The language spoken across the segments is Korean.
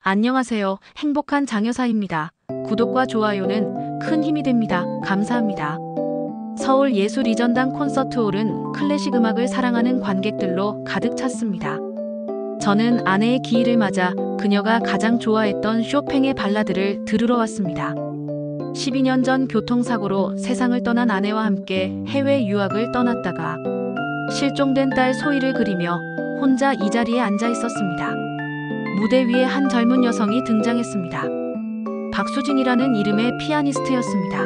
안녕하세요. 행복한 장여사입니다. 구독과 좋아요는 큰 힘이 됩니다. 감사합니다. 서울 예술이전당 콘서트홀은 클래식 음악을 사랑하는 관객들로 가득 찼습니다. 저는 아내의 기일을 맞아 그녀가 가장 좋아했던 쇼팽의 발라드를 들으러 왔습니다. 12년 전 교통사고로 세상을 떠난 아내와 함께 해외 유학을 떠났다가 실종된 딸 소희를 그리며 혼자 이 자리에 앉아 있었습니다. 무대 위에 한 젊은 여성이 등장했습니다. 박수진이라는 이름의 피아니스트였습니다.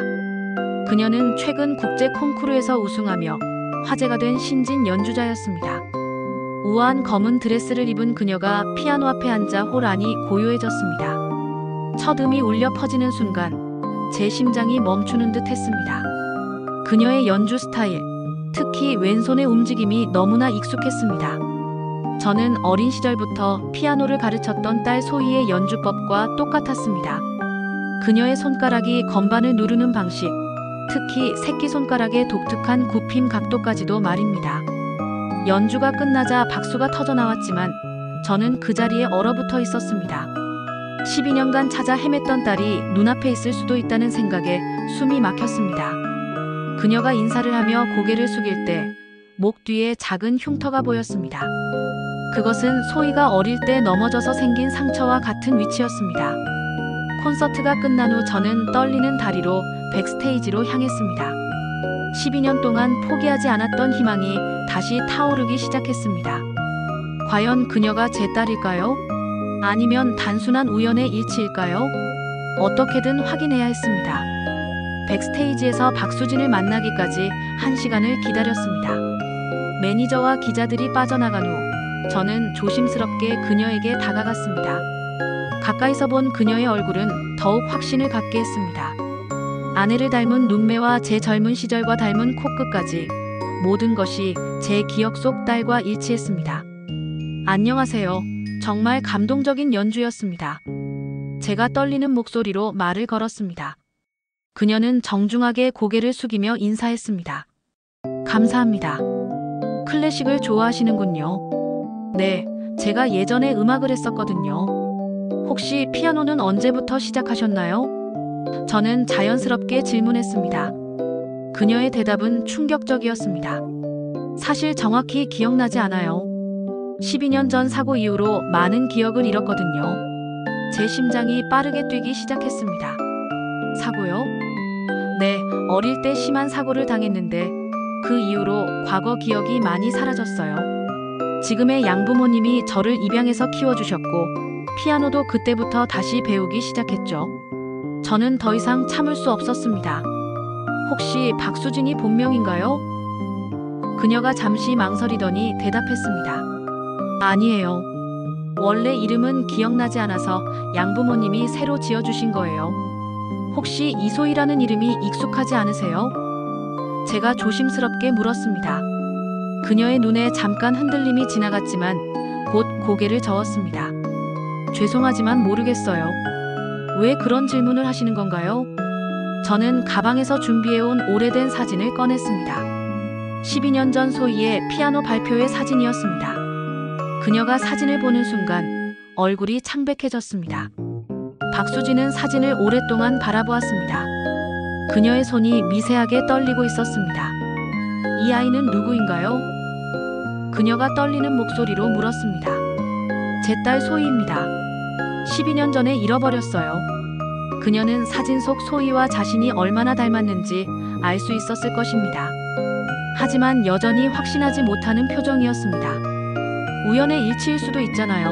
그녀는 최근 국제 콩쿠르에서 우승하며 화제가 된 신진 연주자였습니다. 우아한 검은 드레스를 입은 그녀가 피아노 앞에 앉아 홀 안이 고요해졌습니다. 첫 음이 울려 퍼지는 순간 제 심장이 멈추는 듯 했습니다. 그녀의 연주 스타일, 특히 왼손의 움직임이 너무나 익숙했습니다. 저는 어린 시절부터 피아노를 가르쳤던 딸 소희의 연주법과 똑같았습니다. 그녀의 손가락이 건반을 누르는 방식, 특히 새끼손가락의 독특한 굽힘 각도까지도 말입니다. 연주가 끝나자 박수가 터져 나왔지만 저는 그 자리에 얼어붙어 있었습니다. 12년간 찾아 헤맸던 딸이 눈앞에 있을 수도 있다는 생각에 숨이 막혔습니다. 그녀가 인사를 하며 고개를 숙일 때 목 뒤에 작은 흉터가 보였습니다. 그것은 소희가 어릴 때 넘어져서 생긴 상처와 같은 위치였습니다. 콘서트가 끝난 후 저는 떨리는 다리로 백스테이지로 향했습니다. 12년 동안 포기하지 않았던 희망이 다시 타오르기 시작했습니다. 과연 그녀가 제 딸일까요? 아니면 단순한 우연의 일치일까요? 어떻게든 확인해야 했습니다. 백스테이지에서 박수진을 만나기까지 1시간을 기다렸습니다. 매니저와 기자들이 빠져나간 후 저는 조심스럽게 그녀에게 다가갔습니다. 가까이서 본 그녀의 얼굴은 더욱 확신을 갖게 했습니다. 아내를 닮은 눈매와 제 젊은 시절과 닮은 코끝까지 모든 것이 제 기억 속 딸과 일치했습니다. 안녕하세요. 정말 감동적인 연주였습니다. 제가 떨리는 목소리로 말을 걸었습니다. 그녀는 정중하게 고개를 숙이며 인사했습니다. 감사합니다. 클래식을 좋아하시는군요. 네, 제가 예전에 음악을 했었거든요. 혹시 피아노는 언제부터 시작하셨나요? 저는 자연스럽게 질문했습니다. 그녀의 대답은 충격적이었습니다. 사실 정확히 기억나지 않아요. 12년 전 사고 이후로 많은 기억을 잃었거든요. 제 심장이 빠르게 뛰기 시작했습니다. 사고요? 네, 어릴 때 심한 사고를 당했는데 그 이후로 과거 기억이 많이 사라졌어요. 지금의 양부모님이 저를 입양해서 키워주셨고 피아노도 그때부터 다시 배우기 시작했죠. 저는 더 이상 참을 수 없었습니다. 혹시 박수진이 본명인가요? 그녀가 잠시 망설이더니 대답했습니다. 아니에요. 원래 이름은 기억나지 않아서 양부모님이 새로 지어주신 거예요. 혹시 이소희라는 이름이 익숙하지 않으세요? 제가 조심스럽게 물었습니다. 그녀의 눈에 잠깐 흔들림이 지나갔지만 곧 고개를 저었습니다. 죄송하지만 모르겠어요. 왜 그런 질문을 하시는 건가요? 저는 가방에서 준비해온 오래된 사진을 꺼냈습니다. 12년 전 소희의 피아노 발표회 사진이었습니다. 그녀가 사진을 보는 순간 얼굴이 창백해졌습니다. 박수진은 사진을 오랫동안 바라보았습니다. 그녀의 손이 미세하게 떨리고 있었습니다. 이 아이는 누구인가요? 그녀가 떨리는 목소리로 물었습니다. 제 딸 소희입니다. 12년 전에 잃어버렸어요. 그녀는 사진 속 소희와 자신이 얼마나 닮았는지 알 수 있었을 것입니다. 하지만 여전히 확신하지 못하는 표정이었습니다. 우연의 일치일 수도 있잖아요.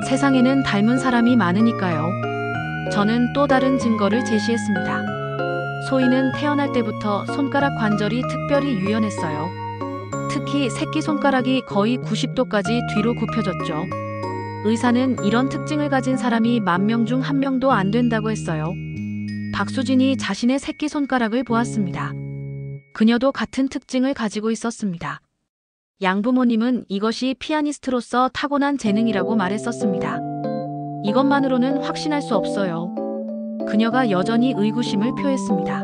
세상에는 닮은 사람이 많으니까요. 저는 또 다른 증거를 제시했습니다. 소희는 태어날 때부터 손가락 관절이 특별히 유연했어요. 특히 새끼손가락이 거의 90도까지 뒤로 굽혀졌죠. 의사는 이런 특징을 가진 사람이 10,000명 중 1명도 안 된다고 했어요. 박수진이 자신의 새끼손가락을 보았습니다. 그녀도 같은 특징을 가지고 있었습니다. 양부모님은 이것이 피아니스트로서 타고난 재능이라고 말했었습니다. 이것만으로는 확신할 수 없어요. 그녀가 여전히 의구심을 표했습니다.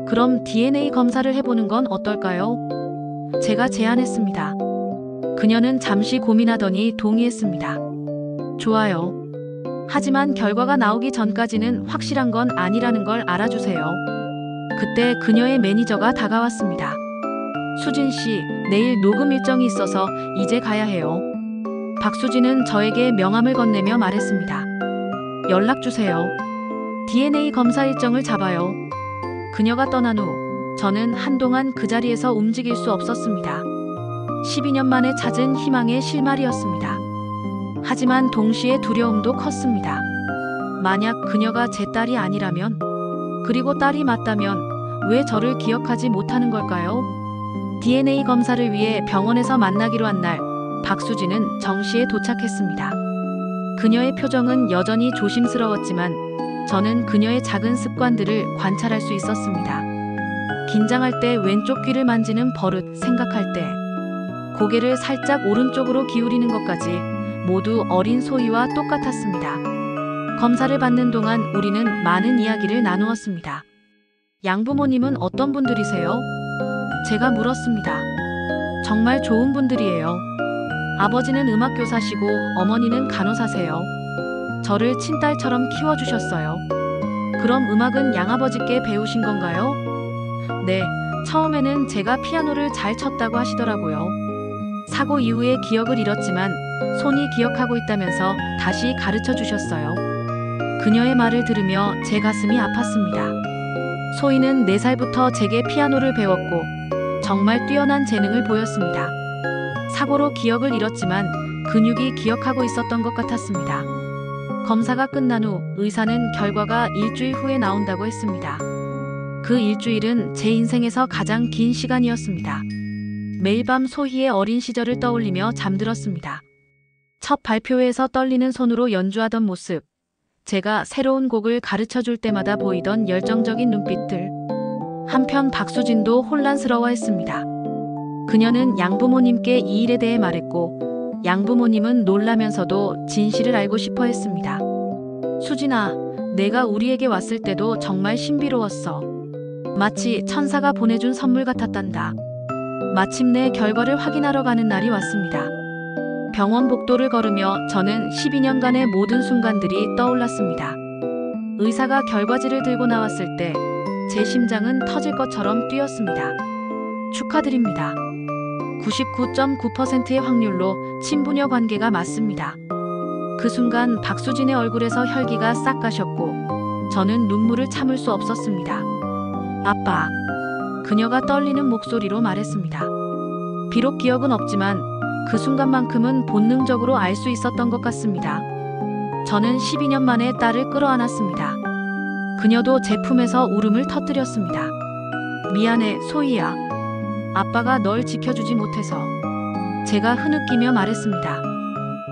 그럼 DNA 검사를 해보는 건 어떨까요? 제가 제안했습니다. 그녀는 잠시 고민하더니 동의했습니다. 좋아요. 하지만 결과가 나오기 전까지는 확실한 건 아니라는 걸 알아주세요. 그때 그녀의 매니저가 다가왔습니다. 수진 씨, 내일 녹음 일정이 있어서 이제 가야 해요. 박수진은 저에게 명함을 건네며 말했습니다. 연락 주세요. DNA 검사 일정을 잡아요. 그녀가 떠난 후 저는 한동안 그 자리에서 움직일 수 없었습니다. 12년 만에 찾은 희망의 실마리였습니다. 하지만 동시에 두려움도 컸습니다. 만약 그녀가 제 딸이 아니라면, 그리고 딸이 맞다면 왜 저를 기억하지 못하는 걸까요? DNA 검사를 위해 병원에서 만나기로 한 날, 박수진은 정시에 도착했습니다. 그녀의 표정은 여전히 조심스러웠지만 저는 그녀의 작은 습관들을 관찰할 수 있었습니다. 긴장할 때 왼쪽 귀를 만지는 버릇, 생각할 때 고개를 살짝 오른쪽으로 기울이는 것까지 모두 어린 소희와 똑같았습니다. 검사를 받는 동안 우리는 많은 이야기를 나누었습니다. 양부모님은 어떤 분들이세요? 제가 물었습니다. 정말 좋은 분들이에요. 아버지는 음악교사시고 어머니는 간호사세요. 저를 친딸처럼 키워주셨어요. 그럼 음악은 양아버지께 배우신 건가요? 네, 처음에는 제가 피아노를 잘 쳤다고 하시더라고요. 사고 이후에 기억을 잃었지만 손이 기억하고 있다면서 다시 가르쳐 주셨어요. 그녀의 말을 들으며 제 가슴이 아팠습니다. 소희는 4살부터 제게 피아노를 배웠고 정말 뛰어난 재능을 보였습니다. 사고로 기억을 잃었지만 근육이 기억하고 있었던 것 같았습니다. 검사가 끝난 후 의사는 결과가 일주일 후에 나온다고 했습니다. 그 일주일은 제 인생에서 가장 긴 시간이었습니다. 매일 밤 소희의 어린 시절을 떠올리며 잠들었습니다. 첫 발표회에서 떨리는 손으로 연주하던 모습, 제가 새로운 곡을 가르쳐 줄 때마다 보이던 열정적인 눈빛들. 한편 박수진도 혼란스러워했습니다. 그녀는 양부모님께 이 일에 대해 말했고 양부모님은 놀라면서도 진실을 알고 싶어 했습니다. 수진아, 내가 우리에게 왔을 때도 정말 신비로웠어. 마치 천사가 보내준 선물 같았단다. 마침내 결과를 확인하러 가는 날이 왔습니다. 병원 복도를 걸으며 저는 12년간의 모든 순간들이 떠올랐습니다. 의사가 결과지를 들고 나왔을 때 제 심장은 터질 것처럼 뛰었습니다. 축하드립니다. 99.9%의 확률로 친부녀 관계가 맞습니다. 그 순간 박수진의 얼굴에서 혈기가 싹 가셨고 저는 눈물을 참을 수 없었습니다. 아빠. 그녀가 떨리는 목소리로 말했습니다. 비록 기억은 없지만 그 순간만큼은 본능적으로 알 수 있었던 것 같습니다. 저는 12년 만에 딸을 끌어안았습니다. 그녀도 제 품에서 울음을 터뜨렸습니다. 미안해, 소희야. 아빠가 널 지켜주지 못해서. 제가 흐느끼며 말했습니다.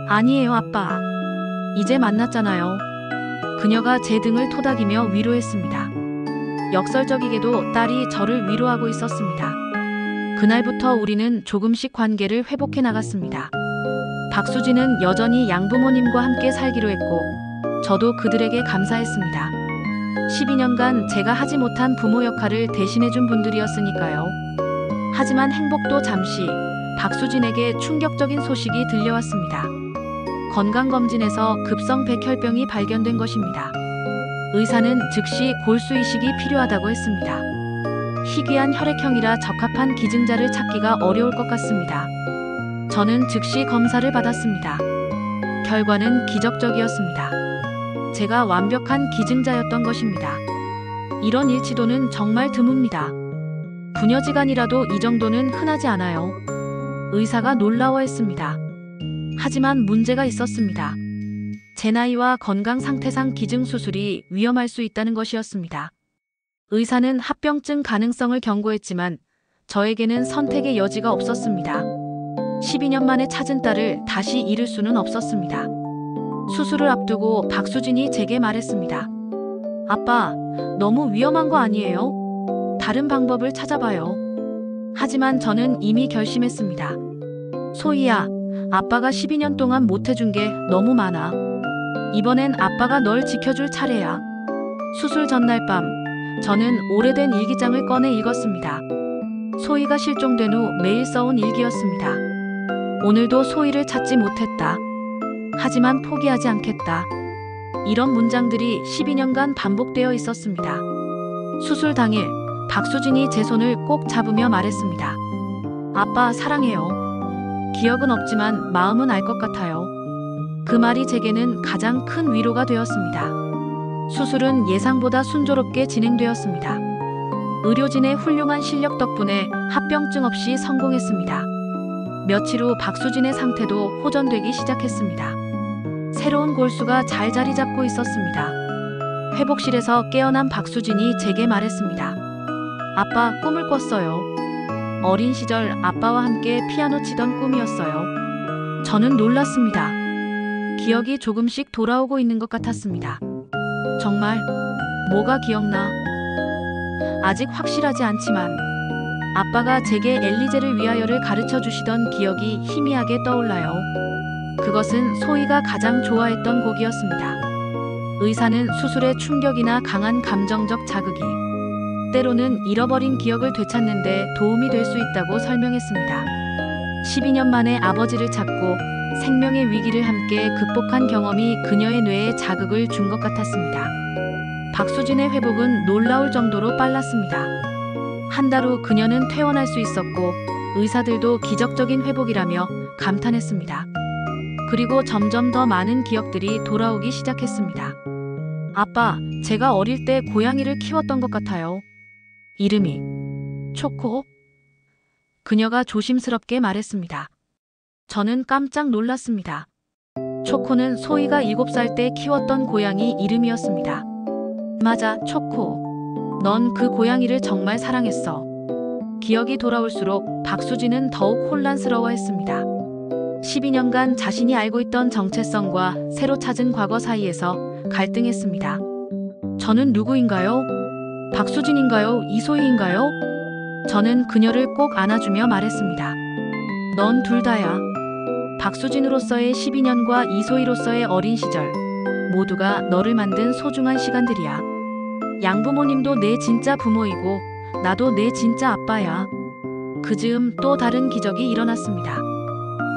아니에요, 아빠. 이제 만났잖아요. 그녀가 제 등을 토닥이며 위로했습니다. 역설적이게도 딸이 저를 위로하고 있었습니다. 그날부터 우리는 조금씩 관계를 회복해 나갔습니다. 박수진은 여전히 양부모님과 함께 살기로 했고 저도 그들에게 감사했습니다. 12년간 제가 하지 못한 부모 역할을 대신해준 분들이었으니까요. 하지만 행복도 잠시 박수진에게 충격적인 소식이 들려왔습니다. 건강검진에서 급성 백혈병이 발견된 것입니다. 의사는 즉시 골수 이식이 필요하다고 했습니다. 희귀한 혈액형이라 적합한 기증자를 찾기가 어려울 것 같습니다. 저는 즉시 검사를 받았습니다. 결과는 기적적이었습니다. 제가 완벽한 기증자였던 것입니다. 이런 일치도는 정말 드뭅니다. 부녀지간이라도 이 정도는 흔하지 않아요. 의사가 놀라워했습니다. 하지만 문제가 있었습니다. 제 나이와 건강 상태상 기증 수술이 위험할 수 있다는 것이었습니다. 의사는 합병증 가능성을 경고했지만 저에게는 선택의 여지가 없었습니다. 12년 만에 찾은 딸을 다시 잃을 수는 없었습니다. 수술을 앞두고 박수진이 제게 말했습니다. 아빠, 너무 위험한 거 아니에요? 다른 방법을 찾아봐요. 하지만 저는 이미 결심했습니다. 소희야, 아빠가 12년 동안 못해준 게 너무 많아. 이번엔 아빠가 널 지켜줄 차례야. 수술 전날 밤, 저는 오래된 일기장을 꺼내 읽었습니다. 소희가 실종된 후 매일 써온 일기였습니다. 오늘도 소희를 찾지 못했다. 하지만 포기하지 않겠다. 이런 문장들이 12년간 반복되어 있었습니다. 수술 당일 박수진이 제 손을 꼭 잡으며 말했습니다. 아빠 사랑해요. 기억은 없지만 마음은 알 것 같아요. 그 말이 제게는 가장 큰 위로가 되었습니다. 수술은 예상보다 순조롭게 진행되었습니다. 의료진의 훌륭한 실력 덕분에 합병증 없이 성공했습니다. 며칠 후 박수진의 상태도 호전되기 시작했습니다. 새로운 골수가 잘 자리 잡고 있었습니다. 회복실에서 깨어난 박수진이 제게 말했습니다. 아빠 꿈을 꿨어요. 어린 시절 아빠와 함께 피아노 치던 꿈이었어요. 저는 놀랐습니다. 기억이 조금씩 돌아오고 있는 것 같았습니다. 정말 뭐가 기억나? 아직 확실하지 않지만 아빠가 제게 엘리제를 위하여를 가르쳐 주시던 기억이 희미하게 떠올라요. 그것은 소희가 가장 좋아했던 곡이었습니다. 의사는 수술의 충격이나 강한 감정적 자극이 때로는 잃어버린 기억을 되찾는 데 도움이 될 수 있다고 설명했습니다. 12년 만에 아버지를 찾고 생명의 위기를 함께 극복한 경험이 그녀의 뇌에 자극을 준 것 같았습니다. 박수진의 회복은 놀라울 정도로 빨랐습니다. 한 달 후 그녀는 퇴원할 수 있었고 의사들도 기적적인 회복이라며 감탄했습니다. 그리고 점점 더 많은 기억들이 돌아오기 시작했습니다. 아빠, 제가 어릴 때 고양이를 키웠던 것 같아요. 이름이 초코? 그녀가 조심스럽게 말했습니다. 저는 깜짝 놀랐습니다. 초코는 소희가 7살 때 키웠던 고양이 이름이었습니다. 맞아, 초코. 넌 그 고양이를 정말 사랑했어. 기억이 돌아올수록 박수진은 더욱 혼란스러워했습니다. 12년간 자신이 알고 있던 정체성과 새로 찾은 과거 사이에서 갈등했습니다. 저는 누구인가요? 박수진인가요? 이소희인가요? 저는 그녀를 꼭 안아주며 말했습니다. 넌 둘 다야. 박수진으로서의 12년과 이소희로서의 어린 시절, 모두가 너를 만든 소중한 시간들이야. 양부모님도 내 진짜 부모이고 나도 내 진짜 아빠야. 그 즈음 또 다른 기적이 일어났습니다.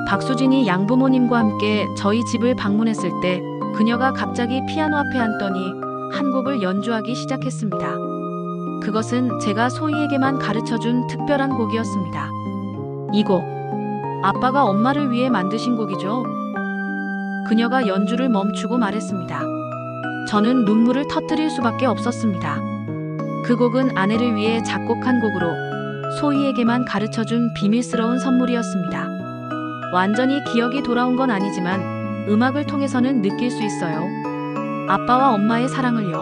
박수진이 양부모님과 함께 저희 집을 방문했을 때 그녀가 갑자기 피아노 앞에 앉더니 한 곡을 연주하기 시작했습니다. 그것은 제가 소희에게만 가르쳐준 특별한 곡이었습니다. 이 곡, 아빠가 엄마를 위해 만드신 곡이죠. 그녀가 연주를 멈추고 말했습니다. 저는 눈물을 터뜨릴 수밖에 없었습니다. 그 곡은 아내를 위해 작곡한 곡으로 소희에게만 가르쳐준 비밀스러운 선물이었습니다. 완전히 기억이 돌아온 건 아니지만 음악을 통해서는 느낄 수 있어요. 아빠와 엄마의 사랑을요.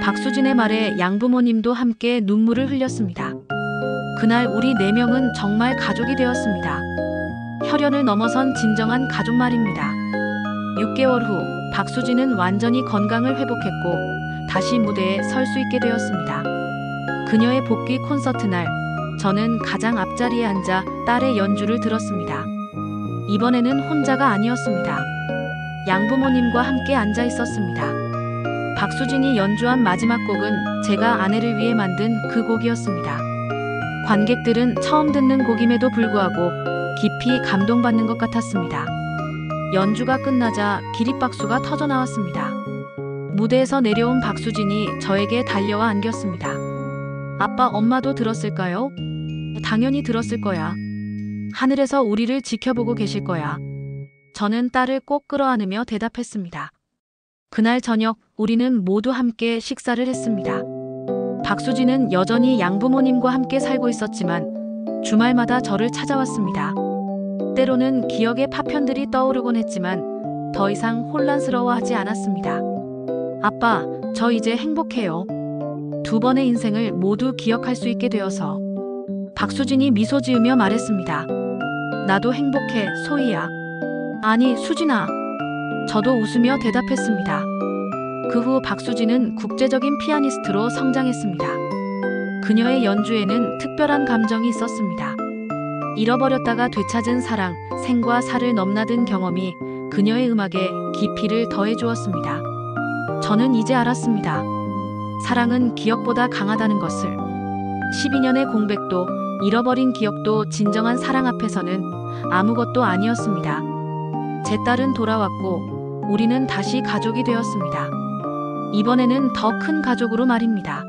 박수진의 말에 양부모님도 함께 눈물을 흘렸습니다. 그날 우리 4명은 정말 가족이 되었습니다. 혈연을 넘어선 진정한 가족 말입니다. 6개월 후 박수진은 완전히 건강을 회복했고 다시 무대에 설 수 있게 되었습니다. 그녀의 복귀 콘서트 날 저는 가장 앞자리에 앉아 딸의 연주를 들었습니다. 이번에는 혼자가 아니었습니다. 양부모님과 함께 앉아 있었습니다. 박수진이 연주한 마지막 곡은 제가 아내를 위해 만든 그 곡이었습니다. 관객들은 처음 듣는 곡임에도 불구하고 깊이 감동받는 것 같았습니다. 연주가 끝나자 기립박수가 터져 나왔습니다. 무대에서 내려온 박수진이 저에게 달려와 안겼습니다. 아빠, 엄마도 들었을까요? 당연히 들었을 거야. 하늘에서 우리를 지켜보고 계실 거야. 저는 딸을 꼭 끌어안으며 대답했습니다. 그날 저녁 우리는 모두 함께 식사를 했습니다. 박수진은 여전히 양부모님과 함께 살고 있었지만 주말마다 저를 찾아왔습니다. 때로는 기억의 파편들이 떠오르곤 했지만 더 이상 혼란스러워하지 않았습니다. 아빠, 저 이제 행복해요. 2번의 인생을 모두 기억할 수 있게 되어서. 박수진이 미소 지으며 말했습니다. 나도 행복해, 소희야. 아니, 수진아. 저도 웃으며 대답했습니다. 그 후 박수진은 국제적인 피아니스트로 성장했습니다. 그녀의 연주에는 특별한 감정이 있었습니다. 잃어버렸다가 되찾은 사랑, 생과 사를 넘나든 경험이 그녀의 음악에 깊이를 더해주었습니다. 저는 이제 알았습니다. 사랑은 기억보다 강하다는 것을. 12년의 공백도, 잃어버린 기억도 진정한 사랑 앞에서는 아무것도 아니었습니다. 제 딸은 돌아왔고 우리는 다시 가족이 되었습니다. 이번에는 더 큰 가족으로 말입니다.